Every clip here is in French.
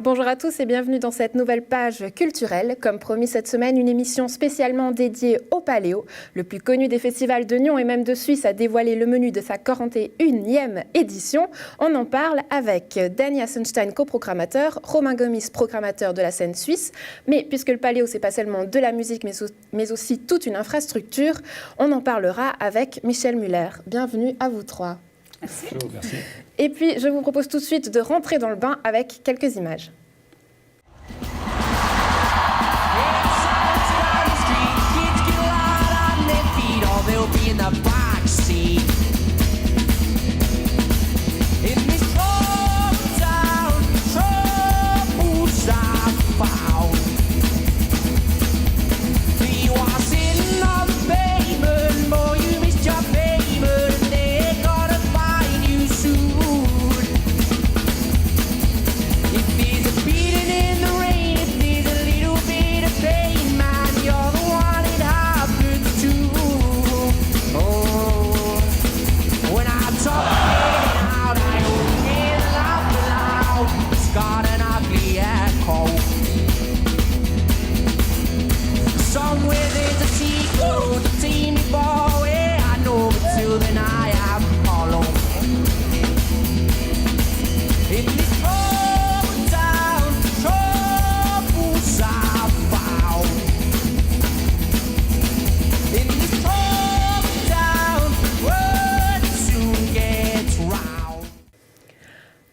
Bonjour à tous et bienvenue dans cette nouvelle page culturelle. Comme promis cette semaine, une émission spécialement dédiée au Paléo. Le plus connu des festivals de Nyon et même de Suisse a dévoilé le menu de sa 41e édition. On en parle avec Danny Assenstein, coprogrammateur, Romain Gomis, programmateur de la scène suisse. Mais puisque le Paléo, c'est pas seulement de la musique, mais aussi toute une infrastructure, on en parlera avec Michel Muller. Bienvenue à vous trois. Merci. Bonjour, merci. Et puis, je vous propose tout de suite de rentrer dans le bain avec quelques images.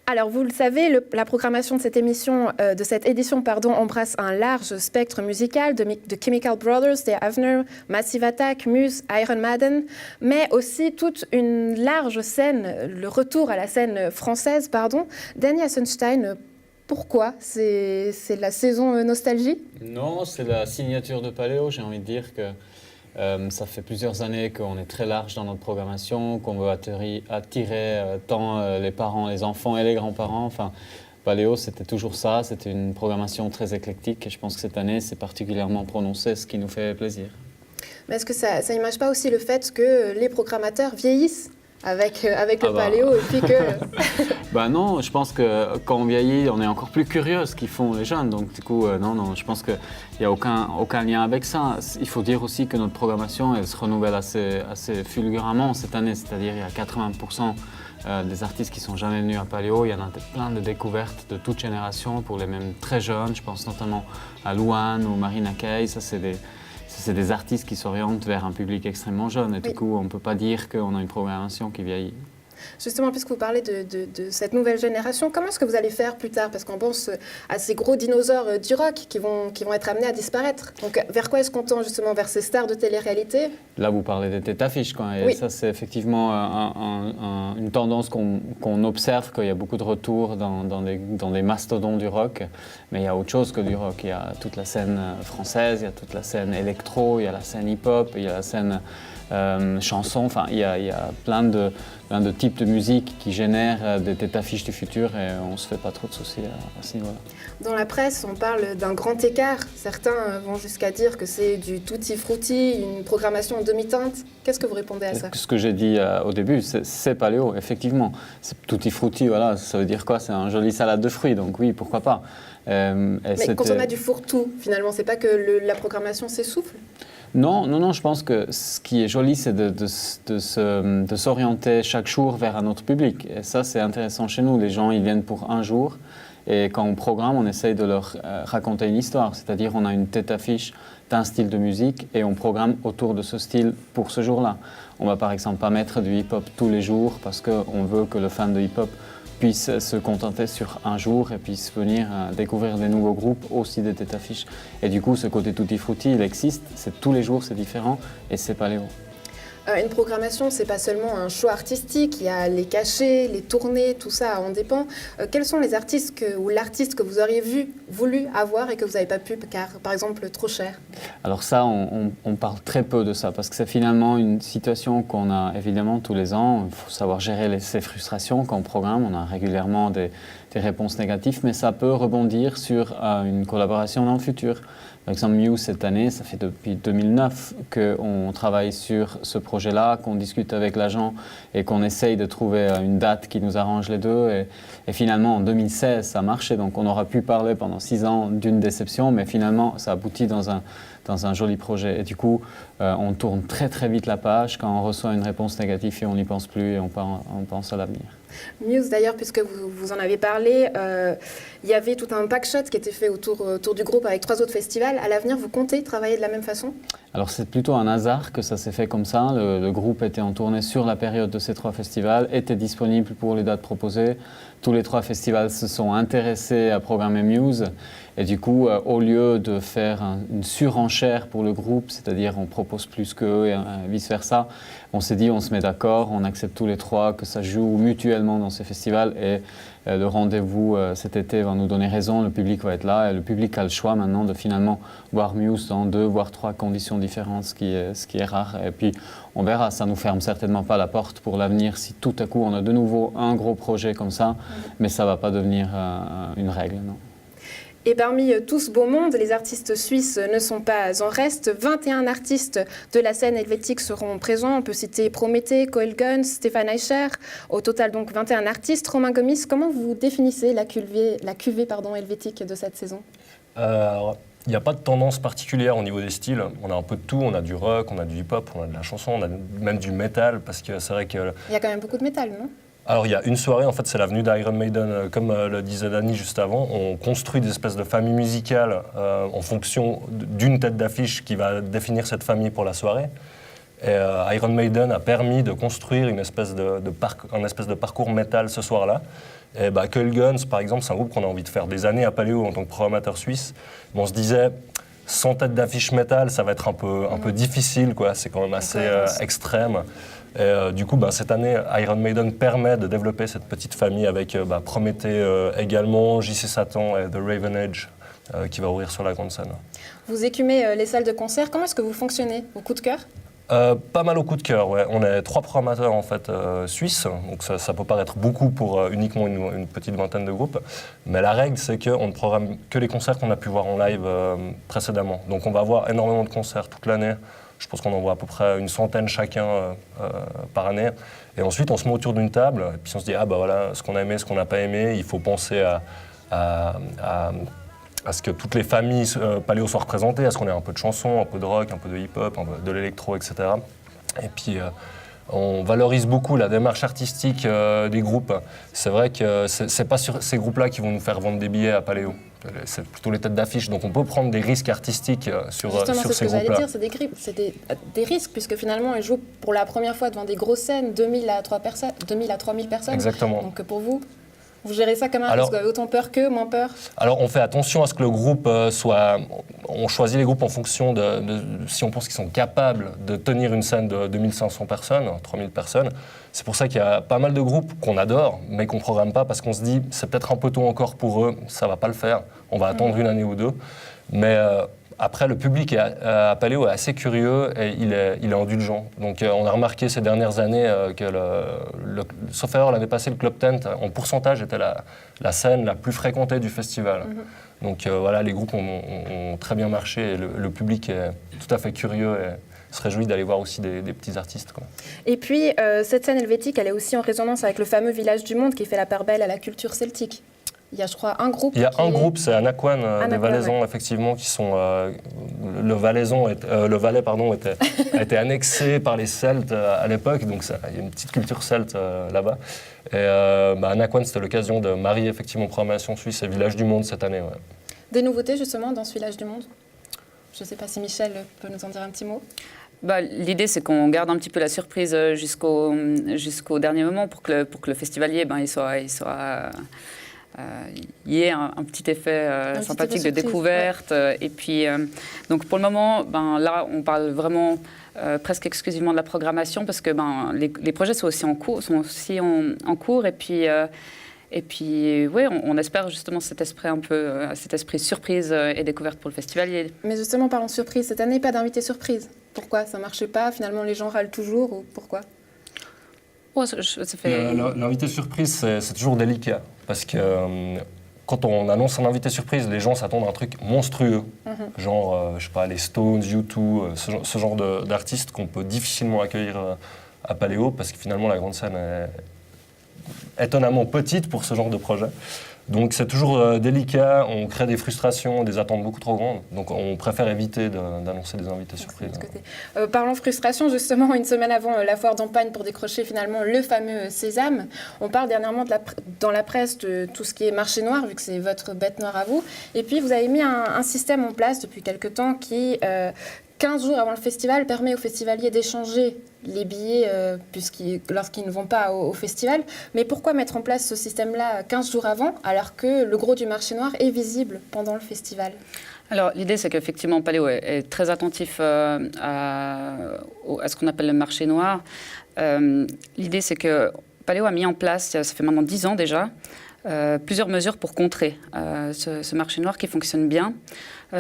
Alors, vous le savez, la programmation de cette édition, embrasse un large spectre musical de Chemical Brothers, The Avner, Massive Attack, Muse, Iron Maiden, mais aussi toute une large scène, le retour à la scène française, Danny Assenstein, pourquoi? C'est la saison nostalgie? Non, c'est la signature de Paléo. J'ai envie de dire que ça fait plusieurs années qu'on est très large dans notre programmation, qu'on veut attirer tant les parents, les enfants et les grands-parents. Enfin, Paléo, c'était toujours ça. C'était une programmation très éclectique et je pense que cette année, c'est particulièrement prononcé, ce qui nous fait plaisir. Mais est-ce que ça n'image pas aussi le fait que les programmateurs vieillissent avec le Paléo et puis que... Non, je pense que quand on vieillit, on est encore plus curieux ce qu'ils font les jeunes. Donc du coup, non, je pense qu'il n'y a aucun lien avec ça. Il faut dire aussi que notre programmation, elle se renouvelle assez fulguramment cette année. C'est-à-dire il y a 80% des artistes qui ne sont jamais venus à Paléo. Il y en a plein de découvertes de toute génération pour les mêmes très jeunes. Je pense notamment à Louane ou Marina Kaye. Ça, c'est des artistes qui s'orientent vers un public extrêmement jeune. Et du coup, on ne peut pas dire qu'on a une programmation qui vieillit. Justement, puisque vous parlez de cette nouvelle génération, comment est-ce que vous allez faire plus tard? Parce qu'on pense à ces gros dinosaures du rock qui vont être amenés à disparaître. Donc, vers quoi est-ce qu'on tend justement? Vers ces stars de télé-réalité? Là, vous parlez des têtes affiches, quoi. Et oui. Ça, c'est effectivement une tendance qu'on observe, qu'il y a beaucoup de retours dans des mastodons du rock. Mais il y a autre chose que du rock. Il y a toute la scène française, il y a toute la scène électro, il y a la scène hip-hop, il y a la scène chanson. Enfin, il y a plein de types de musique qui génèrent des têtes affiches du futur et on ne se fait pas trop de soucis à ce niveau-là. Dans la presse, on parle d'un grand écart. Certains vont jusqu'à dire que c'est du tutti frutti, une programmation en demi-teinte. Qu'est-ce que vous répondez à ça? Ce que j'ai dit au début, c'est Paléo, effectivement. C'est tutti frutti, voilà, ça veut dire quoi? C'est un joli salade de fruits, donc oui, pourquoi pas. Mais quand on a du fourre-tout, finalement, c'est pas que la programmation s'essouffle? Non, je pense que ce qui est joli, c'est de s'orienter chaque jour vers un autre public. Et ça, c'est intéressant chez nous. Les gens, ils viennent pour un jour. Et quand on programme, on essaye de leur raconter une histoire. C'est-à-dire, on a une tête affiche d'un style de musique et on programme autour de ce style pour ce jour-là. On ne va par exemple pas mettre du hip-hop tous les jours parce qu'on veut que le fan de hip-hop puisse se contenter sur un jour et puisse venir découvrir des nouveaux groupes, aussi des têtes affiches. Et du coup, ce côté tutti frutti, il existe, c'est tous les jours, c'est différent et c'est Paléo. Une programmation, c'est pas seulement un choix artistique, il y a les cachets, les tournées, tout ça en dépend. Quels sont les artistes ou l'artiste que vous auriez voulu avoir et que vous n'avez pas pu, car par exemple trop cher? Alors ça, on parle très peu de ça parce que c'est finalement une situation qu'on a évidemment tous les ans. Il faut savoir gérer ces frustrations quand on programme. On a régulièrement des réponses négatives, mais ça peut rebondir sur une collaboration dans le futur. Par exemple, Muse, cette année, ça fait depuis 2009 qu'on travaille sur ce projet-là, qu'on discute avec l'agent et qu'on essaye de trouver une date qui nous arrange les deux. Et finalement, en 2016, ça a marché. Donc, on aura pu parler pendant 6 ans d'une déception, mais finalement, ça aboutit dans un joli projet. Et du coup, on tourne très, très vite la page quand on reçoit une réponse négative et on n'y pense plus et on pense à l'avenir. Muse, d'ailleurs, puisque vous en avez parlé, il y avait tout un packshot qui était fait autour du groupe avec 3 autres festivals. À l'avenir, vous comptez travailler de la même façon ? Alors, c'est plutôt un hasard que ça s'est fait comme ça. Le groupe était en tournée sur la période de ces 3 festivals, était disponible pour les dates proposées. Tous les 3 festivals se sont intéressés à programmer Muse. Et du coup, au lieu de faire une surenchère pour le groupe, c'est-à-dire on propose plus qu'eux et vice-versa, on s'est dit on se met d'accord, on accepte tous les 3 que ça joue mutuellement dans ces festivals et le rendez-vous cet été va nous donner raison, le public va être là et le public a le choix maintenant de finalement voir Muse dans 2 voire 3 conditions différentes, ce qui est rare. Et puis on verra, ça ne nous ferme certainement pas la porte pour l'avenir si tout à coup on a de nouveau un gros projet comme ça, mais ça ne va pas devenir une règle, non. Et parmi tout ce beau monde, les artistes suisses ne sont pas en reste. 21 artistes de la scène helvétique seront présents. On peut citer Prométhée, Coelguns, Stéphane Eicher. Au total, donc 21 artistes. Romain Gomis, comment vous définissez la cuvée helvétique de cette saison ? Il n'y a pas de tendance particulière au niveau des styles. On a un peu de tout. On a du rock, on a du hip-hop, on a de la chanson, on a même du métal. Parce que c'est vrai que... Il y a quand même beaucoup de métal, non ? Alors, il y a une soirée, en fait, c'est l'avenue d'Iron Maiden, comme le disait Dany juste avant. On construit des espèces de familles musicales en fonction d'une tête d'affiche qui va définir cette famille pour la soirée. Et Iron Maiden a permis de construire un espèce de parcours métal ce soir-là. Et Coelguns, par exemple, c'est un groupe qu'on a envie de faire des années à Paléo en tant que programmateur suisse. Mais on se disait, sans tête d'affiche métal, ça va être un peu difficile, quoi. C'est quand même assez extrême. Et du coup, cette année, Iron Maiden permet de développer cette petite famille avec Prométhée également, JC Satan et The Raven Edge qui va ouvrir sur la grande scène. Vous écumez les salles de concert. Comment est-ce que vous fonctionnez ? Au coup de cœur ? Pas mal au coup de cœur, ouais. On est 3 programmateurs en fait suisses, donc ça peut paraître beaucoup pour uniquement une petite vingtaine de groupes, mais la règle c'est qu'on ne programme que les concerts qu'on a pu voir en live précédemment. Donc on va avoir énormément de concerts toute l'année. Je pense qu'on en voit à peu près une centaine chacun par année. Et ensuite, on se met autour d'une table et puis on se dit voilà, ce qu'on a aimé, ce qu'on n'a pas aimé. Il faut penser à ce que toutes les familles paléo soient représentées, à ce qu'on ait un peu de chansons, un peu de rock, un peu de hip-hop, un peu de l'électro, etc. Et puis, on valorise beaucoup la démarche artistique des groupes. C'est vrai que c'est pas sur ces groupes-là qui vont nous faire vendre des billets à Paléo. C'est plutôt les têtes d'affiche. Donc on peut prendre des risques artistiques sur ces groupes-là. Justement, c'est ce que j'allais dire, c'est des risques, puisque finalement, ils jouent pour la première fois devant des grosses scènes, 2000 à 3000 personnes. Exactement. Donc pour vous, vous gérez ça comme un risque, vous avez autant peur qu'eux, moins peur ? Alors on fait attention à ce que le groupe soit... On choisit les groupes en fonction de si on pense qu'ils sont capables de tenir une scène de 2500 personnes, 3000 personnes. C'est pour ça qu'il y a pas mal de groupes qu'on adore, mais qu'on ne programme pas parce qu'on se dit c'est peut-être un peu tôt encore pour eux, ça ne va pas le faire, on va attendre une année ou deux. Mais après, le public à Paléo est assez curieux et il est indulgent. Donc on a remarqué ces dernières années que sauf erreur, l'année passée, le Club Tent, en pourcentage, était la scène la plus fréquentée du festival. Donc voilà, les groupes ont très bien marché et le public est tout à fait curieux et se réjouit d'aller voir aussi des petits artistes, quoi. Et puis, cette scène helvétique, elle est aussi en résonance avec le fameux Village du Monde qui fait la part belle à la culture celtique. Il y a, je crois, un groupe. Il y a un groupe, c'est Anaquan des Valaisans, effectivement, qui sont. Le Valais a été annexé par les Celtes à l'époque, donc il y a une petite culture celte là-bas. Et Anaquan, c'était l'occasion de marier effectivement programmation suisse et Village du Monde cette année. Ouais. Des nouveautés justement dans ce Village du Monde ? Je ne sais pas si Michel peut nous en dire un petit mot. L'idée, c'est qu'on garde un petit peu la surprise jusqu'au dernier moment pour que le festivalier, il y ait un petit effet sympathique de découverte. Ouais. Et puis, donc pour le moment, là, on parle vraiment presque exclusivement de la programmation parce que les projets sont aussi en cours. Et puis, oui, on espère justement cet esprit surprise et découverte pour le festivalier. Mais justement, parlons de surprise. Cette année, pas d'invité surprise. Pourquoi ça ne marchait pas ? Finalement, les gens râlent toujours ou pourquoi ? L'invité surprise, c'est toujours délicat. Parce que quand on annonce un invité surprise, les gens s'attendent à un truc monstrueux, genre, je sais pas, les Stones, U2, ce genre d'artistes qu'on peut difficilement accueillir à Paléo, parce que finalement la grande scène est étonnamment petite pour ce genre de projet. Donc c'est toujours délicat, on crée des frustrations, des attentes beaucoup trop grandes. Donc on préfère éviter d'annoncer des invités surprises. Parlons frustration, justement, une semaine avant la foire d'Empagne pour décrocher finalement le fameux Sésame. On parle dernièrement dans la presse de tout ce qui est marché noir, vu que c'est votre bête noire à vous. Et puis vous avez mis un système en place depuis quelque temps qui... 15 jours avant le festival permet aux festivaliers d'échanger les billets lorsqu'ils ne vont pas au festival. Mais pourquoi mettre en place ce système-là 15 jours avant, alors que le gros du marché noir est visible pendant le festival ? Alors, l'idée, c'est qu'effectivement, Paléo est très attentif à ce qu'on appelle le marché noir. L'idée, c'est que Paléo a mis en place, ça fait maintenant 10 ans déjà, plusieurs mesures pour contrer ce marché noir qui fonctionne bien.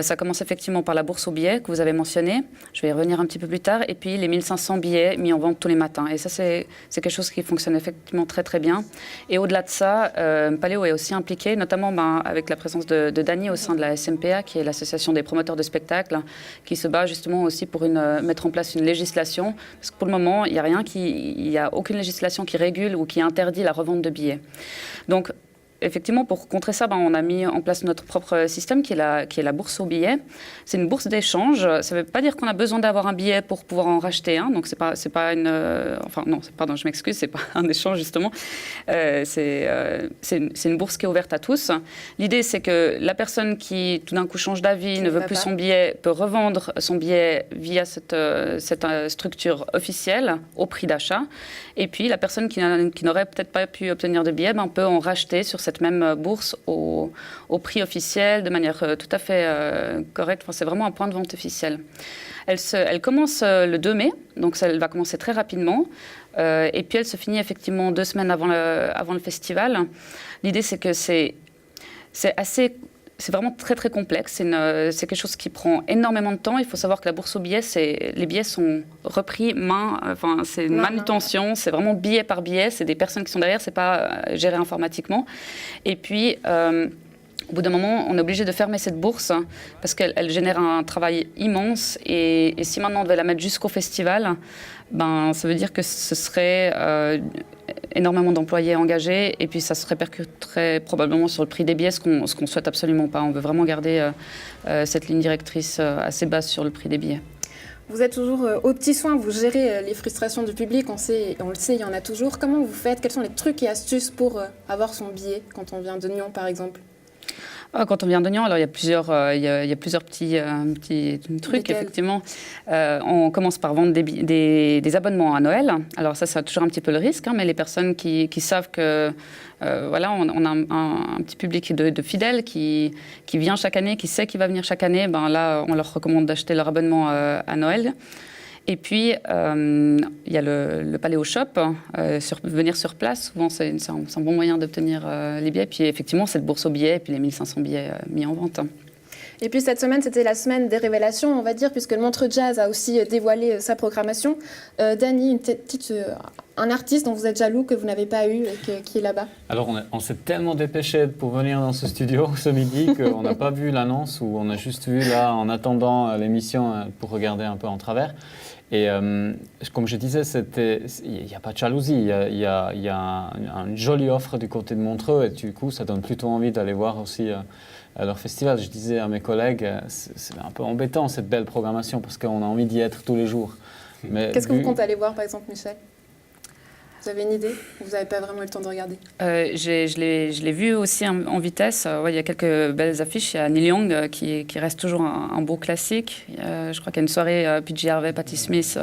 Ça commence effectivement par la bourse aux billets que vous avez mentionnée. Je vais y revenir un petit peu plus tard. Et puis les 1500 billets mis en vente tous les matins. Et ça, c'est quelque chose qui fonctionne effectivement très, très bien. Et au-delà de ça, Paléo est aussi impliqué, notamment avec la présence de Dany au sein de la SMPA, qui est l'association des promoteurs de spectacles, qui se bat justement aussi pour mettre en place une législation. Parce que pour le moment, il n'y a aucune législation qui régule ou qui interdit la revente de billets. Donc, effectivement, pour contrer ça, on a mis en place notre propre système qui est la bourse aux billets. C'est une bourse d'échange. Ça ne veut pas dire qu'on a besoin d'avoir un billet pour pouvoir en racheter un. Donc, c'est pas une... pardon, je m'excuse, c'est pas un échange, justement. C'est une bourse qui est ouverte à tous. L'idée, c'est que la personne qui, tout d'un coup, change d'avis, ne veut plus son billet, peut revendre son billet via cette structure officielle au prix d'achat. Et puis, la personne qui n'aurait peut-être pas pu obtenir de billet, peut en racheter sur cette même bourse au prix officiel, de manière tout à fait correcte. Enfin, c'est vraiment un point de vente officiel. Elle commence le 2 mai, donc elle va commencer très rapidement. Et puis, elle se finit effectivement 2 semaines avant le festival. L'idée, c'est que c'est vraiment très, très complexe. C'est quelque chose qui prend énormément de temps. Il faut savoir que la bourse aux billets, les billets sont repris c'est une manutention. C'est vraiment billet par billet. C'est des personnes qui sont derrière. C'est pas géré informatiquement. Et puis, au bout d'un moment, on est obligé de fermer cette bourse parce qu'elle génère un travail immense. Et si maintenant on devait la mettre jusqu'au festival, ça veut dire que ce serait énormément d'employés engagés et puis ça se répercuterait probablement sur le prix des billets, ce qu'on souhaite absolument pas. On veut vraiment garder cette ligne directrice assez basse sur le prix des billets. Vous êtes toujours aux petits soins, vous gérez les frustrations du public, on le sait, il y en a toujours. Comment vous faites ? Quels sont les trucs et astuces pour avoir son billet quand on vient de Nyon, par exemple ? Quand on vient de Nyon, alors il y a plusieurs petits trucs, Lesquels ? Effectivement. On commence par vendre des abonnements à Noël. Alors ça a toujours un petit peu le risque, mais les personnes qui savent que on a un petit public de fidèles qui vient chaque année, qui sait qu'il va venir chaque année, là, on leur recommande d'acheter leur abonnement à Noël. Et puis, il y a le Paléo Shop, venir sur place. Souvent, c'est un bon moyen d'obtenir les billets. Puis, effectivement, cette bourse aux billets et puis les 1500 billets mis en vente. Et puis, cette semaine, c'était la semaine des révélations, on va dire, puisque le Montreux Jazz a aussi dévoilé sa programmation. Dany, un artiste dont vous êtes jaloux, que vous n'avez pas eu, et qui est là-bas. Alors, on s'est tellement dépêché pour venir dans ce studio ce midi qu'on n'a pas vu l'annonce, ou on a juste vu là, en attendant l'émission, pour regarder un peu en travers. Et comme je disais, il n'y a pas de jalousie, il y a une jolie offre du côté de Montreux et du coup, ça donne plutôt envie d'aller voir aussi leur festival. Je disais à mes collègues, c'est un peu embêtant cette belle programmation parce qu'on a envie d'y être tous les jours. Qu'est-ce que vous comptez aller voir, par exemple, Michel ? Vous avez une idée ? Vous n'avez pas vraiment eu le temps de regarder ? Je l'ai vu aussi en vitesse. Il y a quelques belles affiches. Il y a Neil Young qui reste toujours un beau classique. Je crois qu'il y a une soirée PJ Harvey, Patti Smith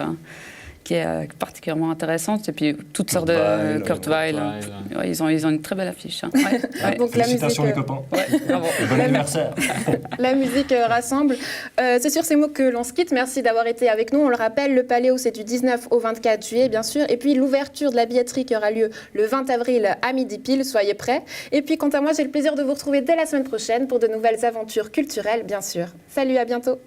qui est particulièrement intéressante. Et puis toutes sortes de Kurt Weill. Ouais, ils ont une très belle affiche. Hein. Ouais. Donc, félicitations les copains. Bon anniversaire. La musique rassemble. C'est sur ces mots que l'on se quitte. Merci d'avoir été avec nous. On le rappelle, le Paléo, c'est du 19 au 24 juillet, bien sûr. Et puis l'ouverture de la billetterie qui aura lieu le 20 avril à midi pile. Soyez prêts. Et puis quant à moi, j'ai le plaisir de vous retrouver dès la semaine prochaine pour de nouvelles aventures culturelles, bien sûr. Salut, à bientôt.